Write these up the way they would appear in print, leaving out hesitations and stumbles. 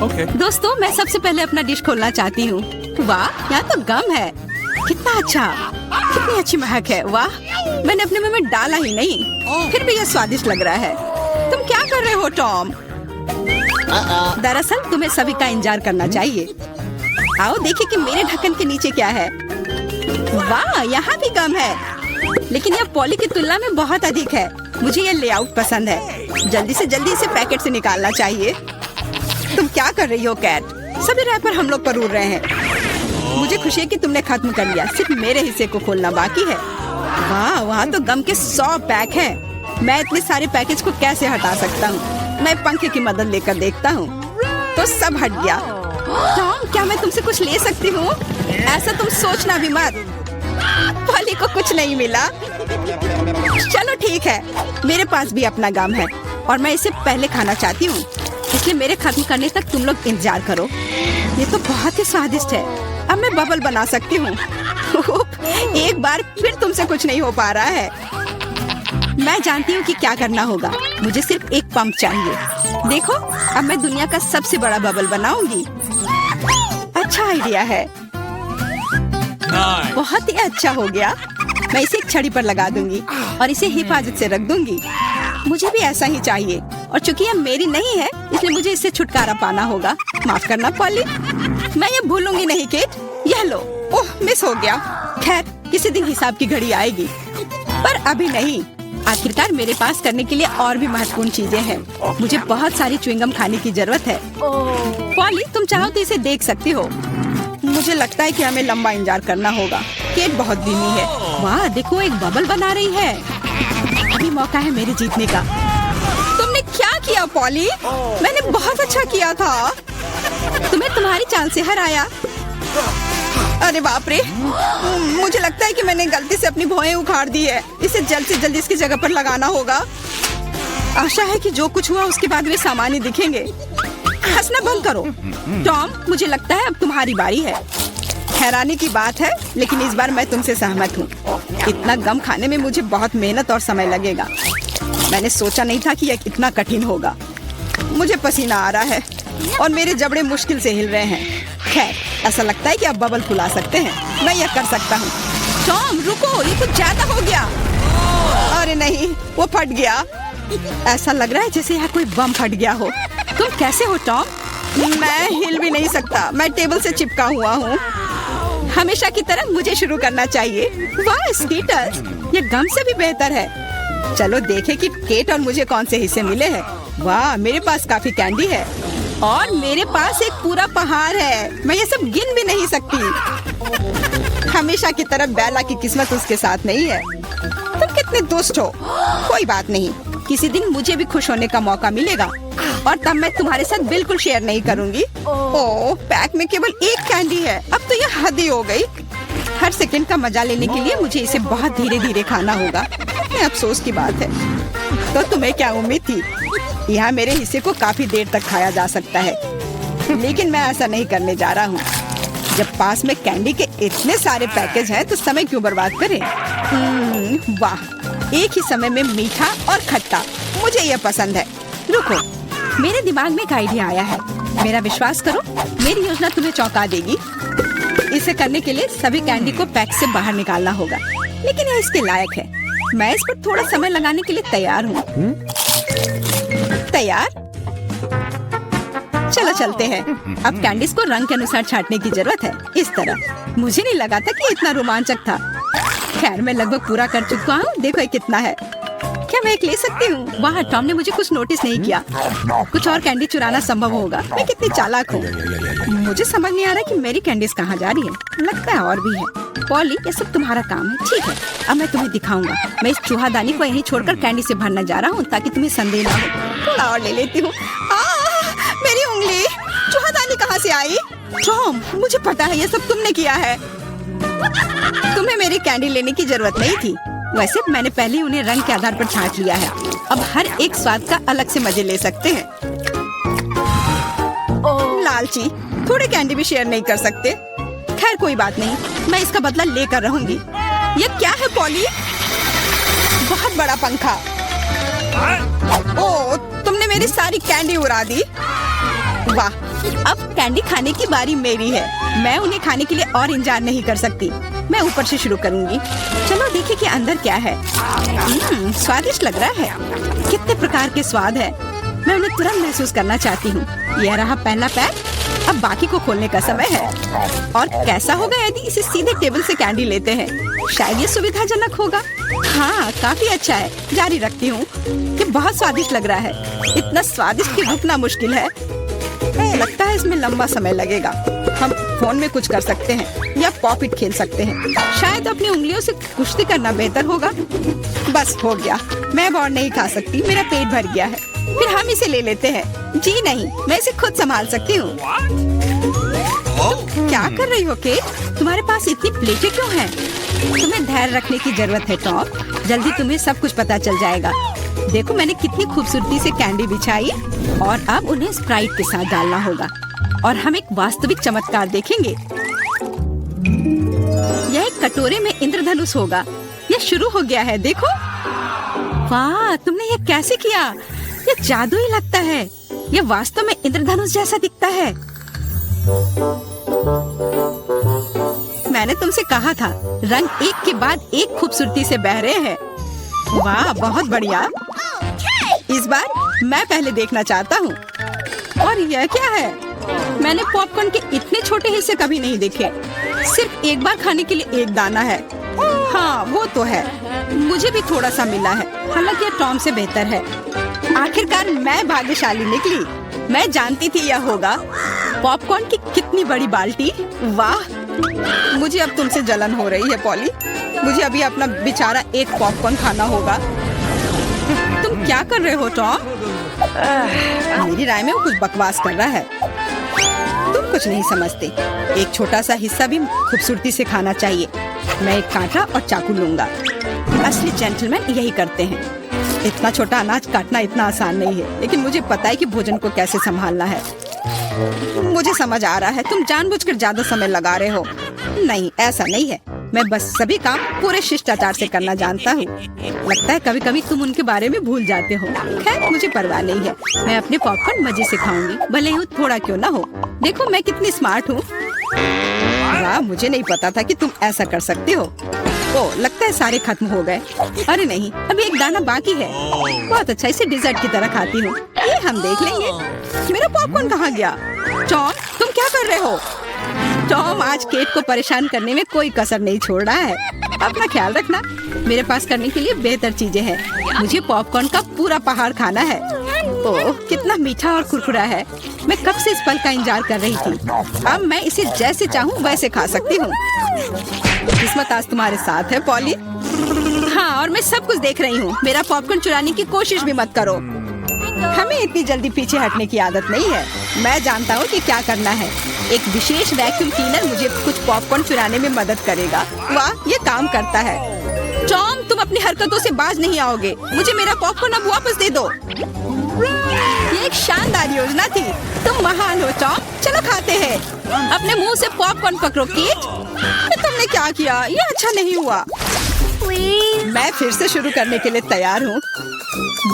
दोस्तों, मैं सबसे पहले अपना डिश खोलना चाहती हूँ। वाह, यहाँ तो गम है। कितना अच्छा, कितनी अच्छी महक है। वाह, मैंने अपने मुंह में डाला ही नहीं, फिर भी यह स्वादिष्ट लग रहा है। तुम क्या कर रहे हो टॉम? दरअसल तुम्हें सभी का इंतजार करना चाहिए। आओ देखिए कि मेरे ढक्कन के नीचे क्या है। वाह, यहाँ भी गम है, लेकिन यह पॉली की तुलना में बहुत अधिक है। मुझे यह लेआउट पसंद है। जल्दी से जल्दी इसे पैकेट से निकालना चाहिए। तुम क्या कर रही हो कैट? सभी रैपर हम लोग पर उड़ रहे हैं। मुझे खुशी है कि तुमने खत्म कर लिया। सिर्फ मेरे हिस्से को खोलना बाकी है। वाह, वहाँ तो गम के 100 पैक हैं। मैं इतने सारे पैकेज को कैसे हटा सकता हूँ? मैं पंखे की मदद लेकर देखता हूँ, तो सब हट गया। टॉम, क्या मैं तुमसे कुछ ले सकती हूँ? ऐसा तुम सोचना भी मत। पॉली को कुछ नहीं मिला। चलो ठीक है, मेरे पास भी अपना गम है और मैं इसे पहले खाना चाहती हूँ, इसलिए मेरे खत्म करने तक तुम लोग इंतजार करो। ये तो बहुत ही स्वादिष्ट है। अब मैं बबल बना सकती हूँ। एक बार फिर तुमसे कुछ नहीं हो पा रहा है। मैं जानती हूँ कि क्या करना होगा। मुझे सिर्फ एक पंप चाहिए। देखो, अब मैं दुनिया का सबसे बड़ा बबल बनाऊंगी। अच्छा आइडिया है। बहुत ही अच्छा हो गया। मैं इसे एक छड़ी पर लगा दूंगी और इसे हिफाजत से रख दूंगी। मुझे भी ऐसा ही चाहिए, और चूंकि यह मेरी नहीं है, इसलिए मुझे इससे छुटकारा पाना होगा। माफ करना पॉली, मैं ये भूलूंगी नहीं किट। यह लो। ओह, मिस हो गया। खैर, किसी दिन हिसाब की घड़ी आएगी, पर अभी नहीं। आखिरकार मेरे पास करने के लिए और भी महत्वपूर्ण चीजें हैं। मुझे बहुत सारी च्युइंगम खाने की जरूरत है। पॉली, तुम चाहो तो इसे देख सकती हो। मुझे लगता है कि हमें लंबा इंतजार करना होगा। केट बहुत धीमी है। वाह, देखो, एक बबल बना रही है। अभी मौका है मेरे जीतने का। तुमने क्या किया पॉली? मैंने बहुत अच्छा किया था। तुम्हें तुम्हारी चाल से हराया। अरे बाप रे, मुझे लगता है कि मैंने गलती से अपनी भौहें उखाड़ दी है। इसे जल्द से जल्द इसकी जगह पर लगाना होगा। आशा है कि जो कुछ हुआ उसके बाद वे सामान्य दिखेंगे। हंसना बंद करो। टॉम, मुझे लगता है अब तुम्हारी बारी है। हैरानी की बात है, लेकिन इस बार मैं तुमसे सहमत हूँ। इतना गम खाने में मुझे बहुत मेहनत और समय लगेगा। मैंने सोचा नहीं था कि यह इतना कठिन होगा। मुझे पसीना आ रहा है और मेरे जबड़े मुश्किल से हिल रहे हैं। खैर, ऐसा लगता है कि अब बबल फुला सकते हैं। मैं यह कर सकता हूँ। टॉम रुको, ये कुछ ज्यादा हो गया। अरे नहीं, वो फट गया। ऐसा लग रहा है जैसे यहाँ कोई बम फट गया हो। तुम कैसे हो टॉम? मैं हिल भी नहीं सकता। मैं टेबल से चिपका हुआ हूँ। हमेशा की तरह मुझे शुरू करना चाहिए। वाह स्कीटर, ये गम से भी बेहतर है। चलो देखें कि केट और मुझे कौन से हिस्से मिले हैं। वाह, मेरे पास काफी कैंडी है और मेरे पास एक पूरा पहाड़ है। मैं ये सब गिन भी नहीं सकती। हमेशा की तरह बेला की किस्मत उसके साथ नहीं है। तुम कितने दुष्ट हो। कोई बात नहीं, किसी दिन मुझे भी खुश होने का मौका मिलेगा और तब मैं तुम्हारे साथ बिल्कुल शेयर नहीं करूंगी। ओह, पैक में केवल एक कैंडी है। अब तो यह हद ही हो गई। हर सेकंड का मजा लेने के लिए मुझे इसे बहुत धीरे धीरे खाना होगा। कितने अफसोस की बात है। तो तुम्हें क्या उम्मीद थी? यहाँ मेरे हिस्से को काफी देर तक खाया जा सकता है, लेकिन मैं ऐसा नहीं करने जा रहा हूँ। जब पास में कैंडी के इतने सारे पैकेज हैं, तो समय क्यों बर्बाद करें? वाह, एक ही समय में मीठा और खट्टा, मुझे यह पसंद है। रुको, मेरे दिमाग में एक आइडिया आया है। मेरा विश्वास करो, मेरी योजना तुम्हें चौंका देगी। इसे करने के लिए सभी कैंडी को पैक से बाहर निकालना होगा, लेकिन यह इसके लायक है। मैं इस पर थोड़ा समय लगाने के लिए तैयार हूँ। तैयार? चलो चलते हैं। अब कैंडीज को रंग के अनुसार छांटने की जरूरत है। इस तरह। मुझे नहीं लगा था कि इतना रोमांचक था। खैर, मैं लगभग पूरा कर चुका हूँ। देखो ये कितना है। क्या मैं एक ले सकती हूँ? वाह, टॉम ने मुझे कुछ नोटिस नहीं किया। कुछ और कैंडी चुराना संभव होगा। मैं कितनी चालाक हूँ। मुझे समझ नहीं आ रहा कि मेरी कैंडीज कहाँ जा रही है। लगता है और भी है। पॉली, ये सब तुम्हारा काम है। ठीक है, अब मैं तुम्हें दिखाऊंगा। मैं इस चूहादानी को यहीं छोड़कर कैंडी से भरना जा रहा हूँ, ताकि तुम्हें संदेह ना हो। थोड़ा और ले लेती हूँ। मेरी उंगली। चूहादानी कहाँ से आई? टॉम, मुझे पता है ये सब तुमने किया है। तुम्हें मेरी कैंडी लेने की जरूरत नहीं थी। वैसे मैंने पहले ही उन्हें रंग के आधार पर छांट लिया है। अब हर एक स्वाद का अलग से मजे ले सकते हैं। लालची, थोड़े कैंडी भी शेयर नहीं कर सकते। खैर कोई बात नहीं, मैं इसका बदला लेकर रहूंगी। ये क्या है पॉली? बहुत बड़ा पंखा। ओह, तुमने मेरी सारी कैंडी उड़ा दी। वाह, अब कैंडी खाने की बारी मेरी है। मैं उन्हें खाने के लिए और इंतजार नहीं कर सकती। मैं ऊपर से शुरू करूंगी। चलो देखें कि अंदर क्या है। स्वादिष्ट लग रहा है। कितने प्रकार के स्वाद है। मैं उन्हें तुरंत महसूस करना चाहती हूँ। यह रहा पहला पैक। अब बाकी को खोलने का समय है। और कैसा होगा यदि इसे सीधे टेबल से कैंडी लेते हैं? शायद ये सुविधाजनक होगा। हाँ, काफी अच्छा है। जारी रखती हूँ। ये बहुत स्वादिष्ट लग रहा है। इतना स्वादिष्ट कि रुकना मुश्किल है। लगता है इसमें लंबा समय लगेगा। हम फोन में कुछ कर सकते हैं या पॉपिट खेल सकते हैं। शायद अपनी उंगलियों से कुश्ती करना बेहतर होगा। बस हो गया। मैं अब और नहीं खा सकती। मेरा पेट भर गया है। फिर हम इसे ले लेते हैं। जी नहीं, मैं इसे खुद संभाल सकती हूँ। क्या कर रही हो केट? तुम्हारे पास इतनी प्लेटें क्यों हैं? तुम्हें धैर्य रखने की जरूरत है टॉम। जल्दी तुम्हें सब कुछ पता चल जाएगा। देखो मैंने कितनी खूबसूरती से कैंडी बिछाई। और अब उन्हें स्प्राइट के साथ डालना होगा और हम एक वास्तविक चमत्कार देखेंगे। यह एक कटोरे में इंद्रधनुष होगा। यह शुरू हो गया है। देखो, वाह, तुमने ये कैसे किया? यह जादू ही लगता है। यह वास्तव में इंद्रधनुष जैसा दिखता है। मैंने तुमसे कहा था, रंग एक के बाद एक खूबसूरती से बह रहे हैं। वाह, बहुत बढ़िया। इस बार मैं पहले देखना चाहता हूँ। और यह क्या है? मैंने पॉपकॉर्न के इतने छोटे हिस्से कभी नहीं देखे। सिर्फ एक बार खाने के लिए एक दाना है। हाँ, वो तो है। मुझे भी थोड़ा सा मिला है। हालांकि यह टॉम से बेहतर है। आखिरकार मैं भाग्यशाली निकली। मैं जानती थी यह होगा। पॉपकॉर्न की कितनी बड़ी बाल्टी। वाह, मुझे अब तुमसे जलन हो रही है पॉली। मुझे अभी अपना बेचारा एक पॉपकॉर्न खाना होगा। तुम क्या कर रहे हो टॉम? मेरी राय में वो कुछ बकवास कर रहा है। तुम कुछ नहीं समझते। एक छोटा सा हिस्सा भी खूबसूरती से खाना चाहिए। मैं एक कांटा और चाकू लूंगा। असली जेंटलमैन यही करते हैं। इतना छोटा अनाज काटना इतना आसान नहीं है, लेकिन मुझे पता है कि भोजन को कैसे संभालना है। मुझे समझ आ रहा है, तुम जानबूझकर ज्यादा समय लगा रहे हो। नहीं, ऐसा नहीं है। मैं बस सभी काम पूरे शिष्टाचार से करना जानता हूँ। लगता है कभी कभी तुम उनके बारे में भूल जाते हो। खैर, मुझे परवाह नहीं है। मैं अपने पॉपकॉर्न मजे से खाऊंगी, भले ही थोड़ा क्यों ना हो। देखो मैं कितनी स्मार्ट हूँ। वाह, मुझे नहीं पता था कि तुम ऐसा कर सकते हो। ओह, लगता है सारे खत्म हो गए। अरे नहीं, अभी एक दाना बाकी है। बहुत अच्छा, इसे डिजर्ट की तरह खाती हूँ। ये हम देख लेंगे। मेरा पॉपकॉर्न कहाँ गया? टॉम, तुम क्या कर रहे हो? टॉम आज केट को परेशान करने में कोई कसर नहीं छोड़ रहा है। अपना ख्याल रखना। मेरे पास करने के लिए बेहतर चीजें हैं। मुझे पॉपकॉर्न का पूरा पहाड़ खाना है। ओह, कितना मीठा और कुरकुरा है। मैं कब से इस पल का इंतजार कर रही थी। अब मैं इसे जैसे चाहूँ वैसे खा सकती हूँ। किस्मत आज तुम्हारे साथ है पॉली। हाँ, और मैं सब कुछ देख रही हूँ। मेरा पॉपकॉर्न चुराने की कोशिश भी मत करो। हमें इतनी जल्दी पीछे हटने की आदत नहीं है। मैं जानता हूँ कि क्या करना है। एक विशेष वैक्यूम क्लीनर मुझे कुछ पॉपकॉर्न चुराने में मदद करेगा। वाह, ये काम करता है। टॉम, तुम अपनी हरकतों से बाज नहीं आओगे। मुझे मेरा पॉपकॉर्न अब वापस दे दो। ये एक शानदार योजना थी। तुम महान हो टॉम। चलो खाते हैं। अपने मुंह से पॉपकॉर्न पकड़ो केट। तुमने क्या किया? ये अच्छा नहीं हुआ। मैं फिर से शुरू करने के लिए तैयार हूँ।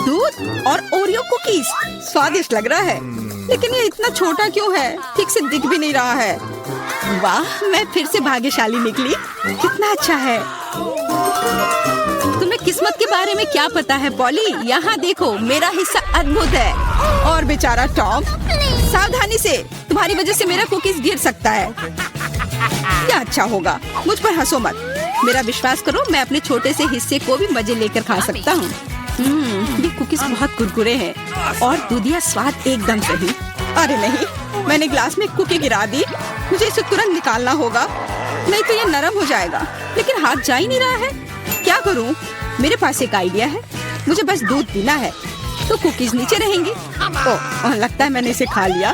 दूध और ओरियो कुकीज स्वादिष्ट लग रहा है, लेकिन ये इतना छोटा क्यों है? ठीक से दिख भी नहीं रहा है। वाह, मैं फिर से भाग्यशाली निकली। कितना अच्छा है। तुम्हें किस्मत के बारे में क्या पता है पॉली? यहाँ देखो, मेरा हिस्सा अद्भुत है। और बेचारा टॉम, सावधानी से, तुम्हारी वजह से मेरा कुकीज गिर सकता है। क्या अच्छा होगा। मुझ पर हंसो मत। मेरा विश्वास करो, मैं अपने छोटे से हिस्से को भी मजे लेकर खा सकता हूँ। ये कुकीज बहुत कुरकुरे हैं और दूधिया स्वाद एकदम सही। अरे नहीं, मैंने ग्लास में कुकी गिरा दी। मुझे इसे तुरंत निकालना होगा, नहीं तो ये नरम हो जाएगा। लेकिन हाथ जा ही नहीं रहा है। क्या करूँ? मेरे पास एक आइडिया है। मुझे बस दूध पीना है, तो कुकीज नीचे रहेंगी। ओह, लगता है मैंने इसे खा लिया।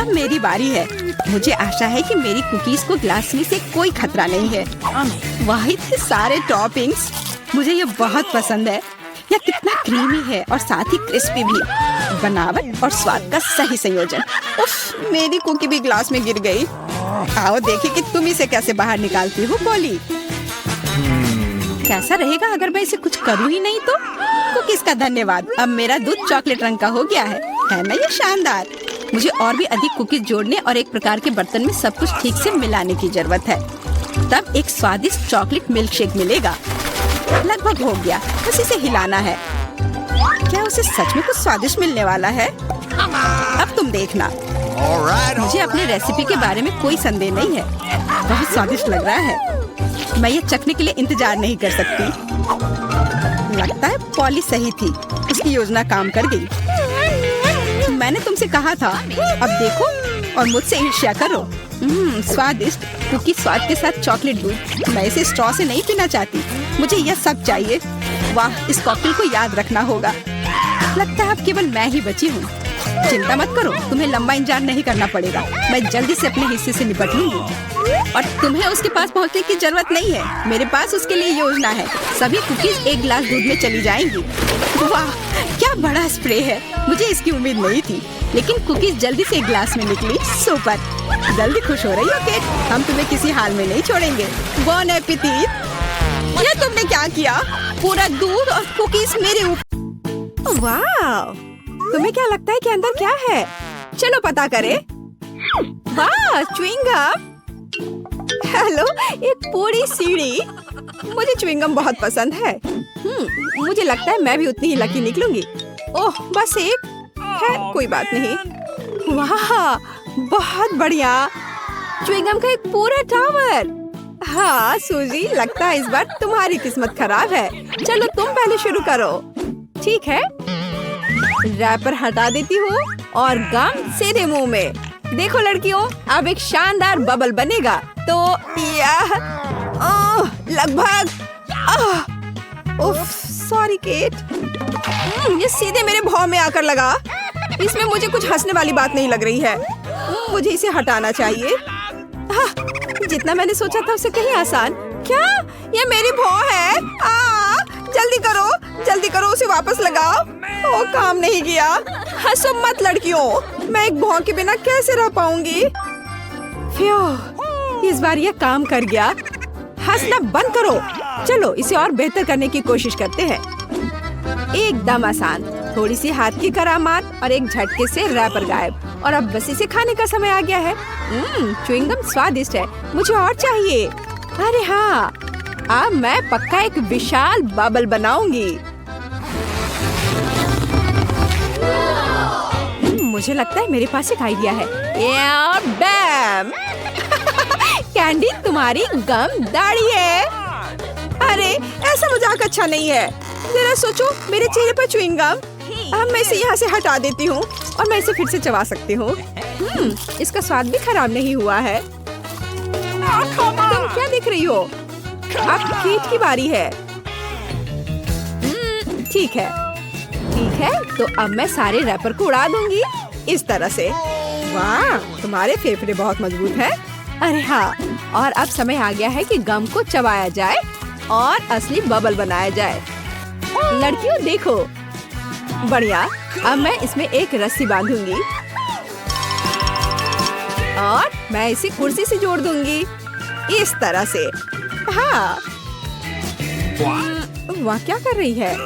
अब मेरी बारी है। मुझे आशा है कि मेरी कुकीज को ग्लास में से कोई खतरा नहीं है। वाह, इतने सारे टॉपिंग्स। मुझे ये बहुत पसंद है। यह कितना क्रीमी है और साथ ही क्रिस्पी भी। बनावट और स्वाद का सही संयोजन। उफ, मेरी कुकी भी ग्लास में गिर गई। आओ देखिए कि तुम इसे कैसे बाहर निकालती हो पॉली। कैसा रहेगा अगर मैं इसे कुछ करूँ ही नहीं तो? कुकीज का धन्यवाद। अब मेरा दूध चॉकलेट रंग का हो गया है ना? ये शानदार। मुझे और भी अधिक कुकीज जोड़ने और एक प्रकार के बर्तन में सब कुछ ठीक से मिलाने की जरूरत है। तब एक स्वादिष्ट चॉकलेट मिल्क शेक मिलेगा। लगभग हो गया, बस इसे हिलाना है। क्या उसे सच में कुछ स्वादिष्ट मिलने वाला है? अब तुम देखना। मुझे अपने रेसिपी के बारे में कोई संदेह नहीं है। बहुत स्वादिष्ट लग रहा है। मैं ये चखने के लिए इंतजार नहीं कर सकती। लगता है पॉली सही थी, उसकी योजना काम कर गई। मैंने तुमसे कहा था। अब देखो और मुझसे ईर्ष्या करो। स्वादिष्ट कुकी स्वाद के साथ चॉकलेट दूध। मैं इसे स्ट्रॉ से नहीं पीना चाहती, मुझे यह सब चाहिए। वाह, इस कॉकटेल को याद रखना होगा। लगता है अब केवल मैं ही बची हूँ। चिंता मत करो, तुम्हें लंबा इंतजार नहीं करना पड़ेगा। मैं जल्दी से अपने हिस्से से निपट लूंगी और तुम्हें उसके पास पहुंचने की जरूरत नहीं है। मेरे पास उसके लिए योजना है। सभी कुकीज एक गिलास दूध में चली जाएंगी। वाह, क्या बड़ा स्प्रे है। मुझे इसकी उम्मीद नहीं थी, लेकिन कुकीज जल्दी से एक गिलास में निकली। सुपर, जल्दी खुश हो रही हो केट? हम तुम्हें किसी हाल में नहीं छोड़ेंगे। बॉन एपेटिट। ये तुमने क्या किया? पूरा दूध और कुकीज मेरे ऊपर। वाह, तुम्हें क्या लगता है कि अंदर क्या है? चलो पता करें। वाह, च्युइंगम। हेलो, एक पूरी सीढ़ी। मुझे च्युइंगम बहुत पसंद है। मुझे लगता है मैं भी उतनी ही लकी निकलूंगी। ओह, बस एक है, कोई बात नहीं। वाह, बहुत बढ़िया। च्युइंगम का एक पूरा टावर। हाँ सूजी, लगता है इस बार तुम्हारी किस्मत खराब है। चलो तुम पहले शुरू करो। ठीक है, रैपर हटा देती हूँ और गम सीधे मुंह में। देखो लड़कियों, अब एक शानदार बबल बनेगा। तो यह लगभग सॉरी केट, ये सीधे मेरे भौं में आकर लगा। इसमें मुझे कुछ हंसने वाली बात नहीं लग रही है। मुझे इसे हटाना चाहिए। जितना मैंने सोचा था उससे कहीं आसान। क्या ये मेरी भौं है? जल्दी करो, जल्दी करो, उसे वापस लगाओ। ओ, काम नहीं किया। हंसो मत लड़कियों, मैं एक भौं के बिना कैसे रह पाऊंगी। इस बार ये काम कर गया। हंसना बंद करो। चलो इसे और बेहतर करने की कोशिश करते हैं। एकदम आसान, थोड़ी सी हाथ की करामात और एक झटके से रैपर गायब। और अब बस इसे खाने का समय आ गया है। च्युइंगम स्वादिष्ट है, मुझे और चाहिए। अरे हाँ, अब मैं पक्का एक विशाल बबल बनाऊंगी। मुझे लगता है मेरे पास एक आइडिया है। बैम! कैंडी, तुम्हारी गम दाढ़ी है। अरे ऐसा मजाक अच्छा नहीं है। जरा सोचो, मेरे चेहरे पर च्युइंगम। अब मैं इसे यहाँ से हटा देती हूँ और मैं इसे फिर से चबा सकती हूँ। इसका स्वाद भी खराब नहीं हुआ है। तुम क्या देख रही हो? अब केट की बारी है। ठीक है, ठीक है, तो अब मैं सारे रैपर को उड़ा दूंगी इस तरह से। वाह, तुम्हारे फेफड़े बहुत मजबूत हैं। अरे हाँ, और अब समय आ गया है कि गम को चबाया जाए और असली बबल बनाया जाए। लड़कियों देखो, बढ़िया। अब मैं इसमें एक रस्सी बांधूंगी और मैं इसे कुर्सी से जोड़ दूंगी इस तरह से। हाँ, वाह, क्या कर रही है?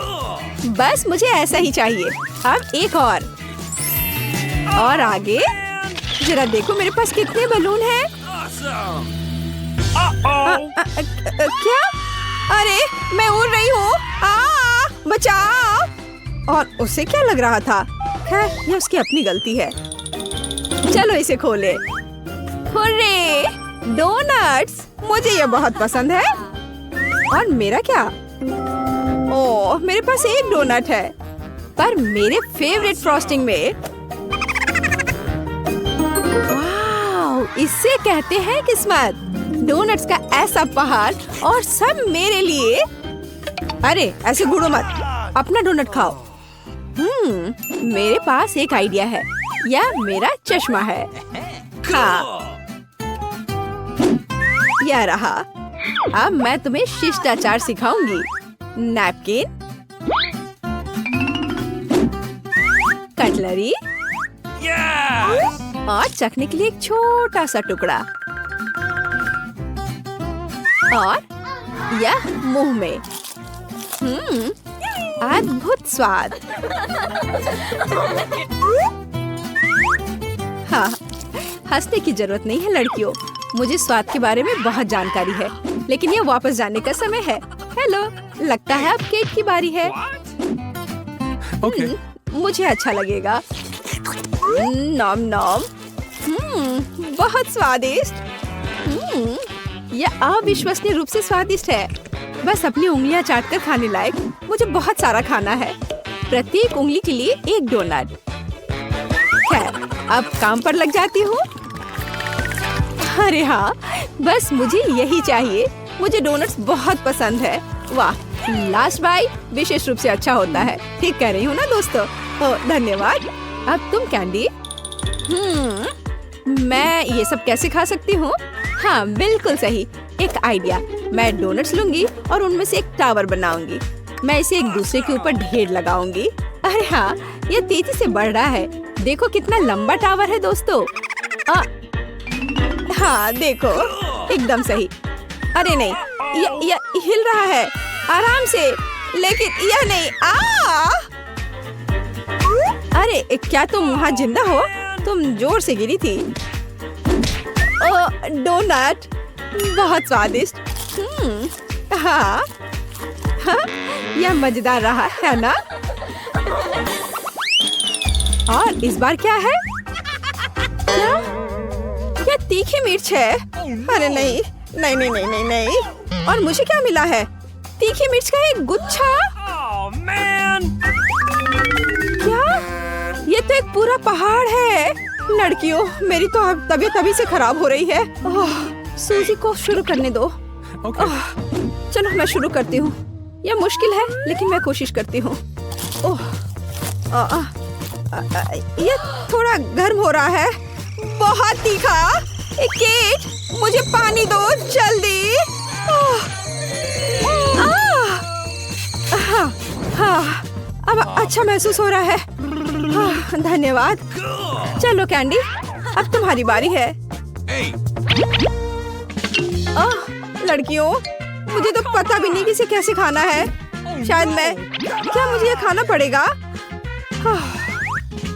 बस मुझे ऐसा ही चाहिए। अब एक और आगे। जरा देखो मेरे पास कितने बलून हैं। क्या? अरे मैं उड़ रही हूँ। बचाओ! और उसे क्या लग रहा था? खैर, ये उसकी अपनी गलती है। चलो इसे खोले। हुर्रे! डोनट्स! मुझे ये बहुत पसंद है। और मेरा क्या? ओह, मेरे पास एक डोनट है, पर मेरे फेवरेट फ्रॉस्टिंग में। वाह, इसे कहते हैं किस्मत। डोनट्स का ऐसा पहाड़ और सब मेरे लिए। अरे ऐसे घूरो मत, अपना डोनट खाओ। मेरे पास एक आइडिया है। यह मेरा चश्मा है। हाँ, यह रहा। अब मैं तुम्हें शिष्टाचार सिखाऊंगी। नैपकिन, कटलरी और चखने के लिए एक छोटा सा टुकड़ा। और यह मुंह में। अद्भुत स्वाद। हाँ, हंसने की जरूरत नहीं है लड़कियों, मुझे स्वाद के बारे में बहुत जानकारी है। लेकिन ये वापस जाने का समय है। हेलो, लगता है अब केक की बारी है। मुझे अच्छा लगेगा। नॉम नॉम। बहुत स्वादिष्ट। यह अविश्वसनीय रूप से स्वादिष्ट है। बस अपनी उंगलियां चाटकर खाने लायक। मुझे बहुत सारा खाना है, प्रत्येक उंगली के लिए एक डोनट। खैर, अब काम पर लग जाती हूँ। अरे हाँ, बस मुझे यही चाहिए। मुझे डोनट्स बहुत पसंद है। वाह, लास्ट बाइट विशेष रूप से अच्छा होता है। ठीक कह रही हूँ ना दोस्तों? ओह, धन्यवाद। अब तुम कैंडी। मैं ये सब कैसे खा सकती हूँ? हाँ, बिल्कुल सही। एक आइडिया, मैं डोनट्स लूंगी और उनमें से एक टावर बनाऊंगी। मैं इसे एक दूसरे के ऊपर ढेर लगाऊंगी। अरे हाँ, ये तेजी से बढ़ रहा है। देखो कितना लंबा टावर है दोस्तों। हाँ देखो, एकदम सही। अरे नहीं, ये हिल रहा है आराम से, लेकिन यह नहीं। अरे क्या तुम वहाँ जिंदा हो? तुम जोर से गिरी थी। डोनट बहुत स्वादिष्ट। हाँ, यह मजेदार रहा है ना? और इस बार क्या है? क्या तीखी मिर्च है? अरे नहीं नहीं नहीं नहीं नहीं नहीं। और मुझे क्या मिला है? तीखी मिर्च का एक गुच्छा। क्या? ये तो एक पूरा पहाड़ है। लड़कियों, मेरी तो अब तबीयत अभी से खराब हो रही है। सूजी को शुरू करने दो। चलो मैं शुरू करती हूँ। यह मुश्किल है, लेकिन मैं कोशिश करती हूँ। ये थोड़ा गर्म हो रहा है। बहुत तीखा। केट, मुझे पानी दो जल्दी। हाँ, अब अच्छा महसूस हो रहा है। धन्यवाद। चलो कैंडी, अब तुम्हारी बारी है। लड़कियों, मुझे तो पता भी नहीं कि इसे कैसे खाना है। शायद क्या मुझे ये खाना पड़ेगा?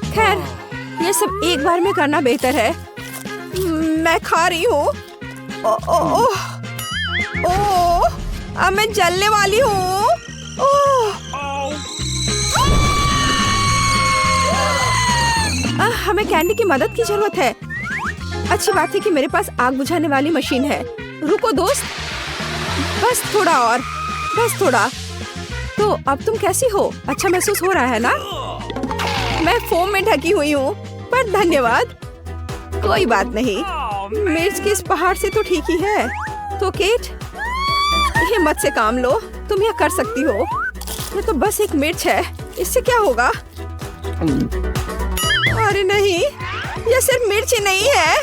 खैर, ये सब एक बार में करना बेहतर है। मैं खा रही हूँ। अब मैं जलने वाली हूँ। हमें कैंडी की मदद की जरूरत है। अच्छी बात है कि मेरे पास आग बुझाने वाली मशीन है। रुको दोस्त, बस थोड़ा और, बस थोड़ा। तो अब तुम कैसी हो? अच्छा महसूस हो रहा है ना? मैं फोम में ढकी हुई हूँ, पर धन्यवाद। कोई बात नहीं, मिर्च के इस पहाड़ से तो ठीक ही है। तो केट, हिम्मत से काम लो, तुम यह कर सकती हो। ये तो बस एक मिर्च है, इससे क्या होगा? अरे नहीं, यह सिर्फ मिर्च ही नहीं है।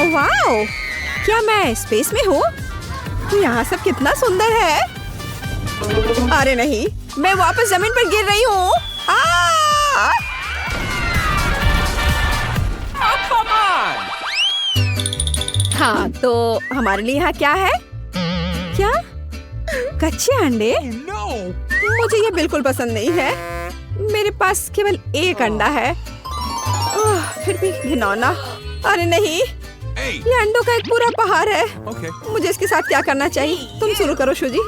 वाओ, क्या मैं स्पेस में हूँ? यहाँ सब कितना सुंदर है। अरे नहीं, मैं वापस जमीन पर गिर रही हूँ। हाँ, तो हमारे लिए यहाँ क्या है? क्या? कच्चे अंडे? मुझे ये बिल्कुल पसंद नहीं है। मेरे पास केवल एक अंडा है। फिर भी घिनौना। अरे नहीं, ये अंडों का एक पूरा पहाड़ है। मुझे इसके साथ क्या करना चाहिए? तुम शुरू करो शुजी।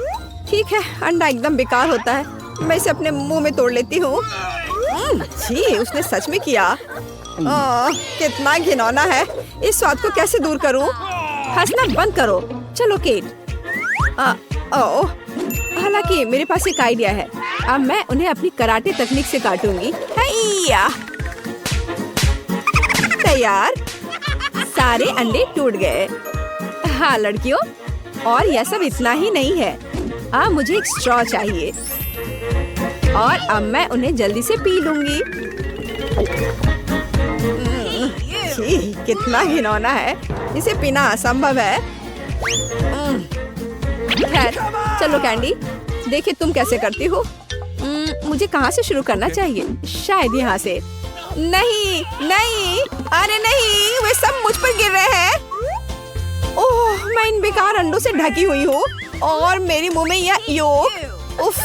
ठीक है, अंडा एकदम बेकार होता है। मैं इसे अपने मुंह में तोड़ लेती हूँ। जी, उसने सच में किया। कितना घिनौना है। इस स्वाद को कैसे दूर करूँ? हंसना बंद करो। चलो केट। हालांकि मेरे पास एक आइडिया है। अब मैं उन्हें अपनी कराटे तकनीक से काटूंगी। तैयार। सारे अंडे टूट गए। हाँ लड़कियों, और यह सब इतना ही नहीं है। अब मुझे एक स्ट्रॉ चाहिए और अब मैं उन्हें जल्दी से पी लूंगी। कितना घिनौना है, इसे पीना असंभव है। खैर, चलो कैंडी, देखिए तुम कैसे करती हो। मुझे कहाँ से शुरू करना चाहिए? शायद यहाँ से। नहीं नहीं, अरे नहीं, वे सब मुझ पर गिर रहे हैं। ओह, मैं इन बेकार अंडों से ढकी हुई हूँ और मेरे मुंह में यह योक। उफ,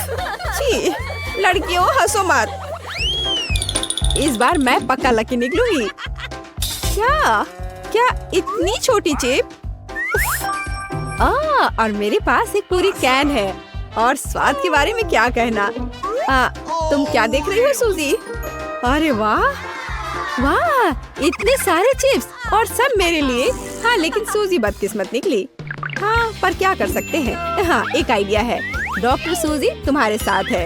छी, लड़कियों हंसो मत। इस बार मैं पक्का लकी निकलूंगी। क्या क्या इतनी छोटी चिप? और मेरे पास एक पूरी कैन है। और स्वाद के बारे में क्या कहना। तुम क्या देख रही हो सूजी? अरे वाह वाह, इतने सारे चिप्स और सब मेरे लिए। हाँ, लेकिन सूजी बदकिस्मत निकली। हाँ, पर क्या कर सकते हैं। हाँ, एक आइडिया है। डॉक्टर सूजी तुम्हारे साथ है।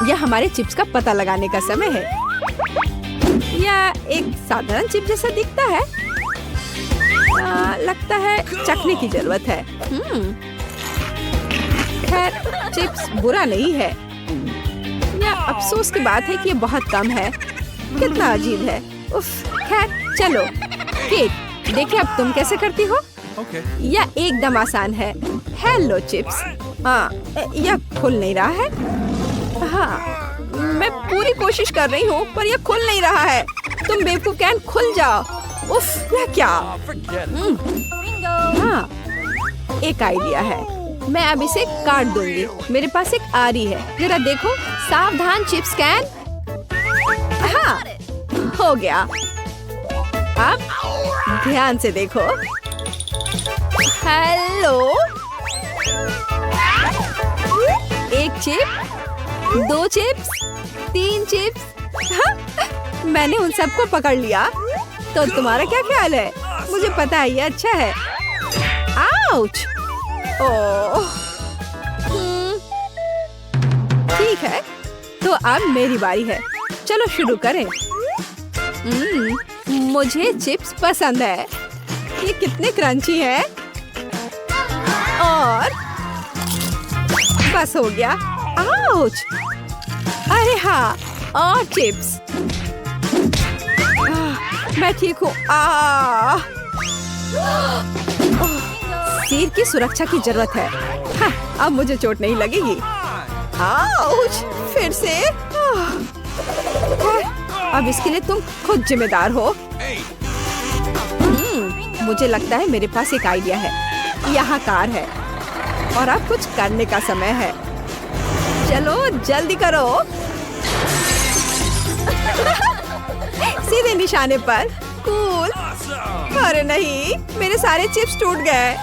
यह हमारे चिप्स का पता लगाने का समय है। यह एक साधारण चिप जैसा दिखता है। लगता है चखने की जरूरत है। खैर, चिप्स बुरा नहीं है। यह अफसोस की बात है कि ये बहुत कम है। कितना अजीब है। उफ, खैर चलो। केट, देखिए अब तुम कैसे करती हो। यह एकदम आसान है। Hello chips. यह खुल नहीं रहा है। हाँ, मैं पूरी कोशिश कर रही हूँ पर यह खुल नहीं रहा है। तुम बेवकूफ कैन, खुल जाओ। उफ, यह क्या। हाँ, एक आइडिया है। मैं अब इसे काट दूंगी। मेरे पास एक आरी है। जरा देखो। सावधान चिप्स कैन। हाँ, हो गया। अब ध्यान से देखो। हेलो। एक चिप, 2 चिप्स, 3 चिप्स। हाँ, मैंने उन सबको पकड़ लिया। तो तुम्हारा क्या ख्याल है? मुझे पता है ये अच्छा है। आउच! ओह, ठीक है, तो अब मेरी बारी है। चलो शुरू करें। मुझे चिप्स पसंद है। ये कितने क्रंची है। और बस हो गया। आउच! अरे हाँ, और चिप्स। मैं ठीक हूँ। सिर की सुरक्षा की जरूरत है। हाँ, अब मुझे चोट नहीं लगेगी। आउच! फिर से। अब इसके लिए तुम खुद जिम्मेदार हो। मुझे लगता है मेरे पास एक आइडिया है। यहाँ कार है और अब कुछ करने का समय है। चलो जल्दी करो। सीधे निशाने पर। कूल। अरे नहीं, मेरे सारे चिप्स टूट गए।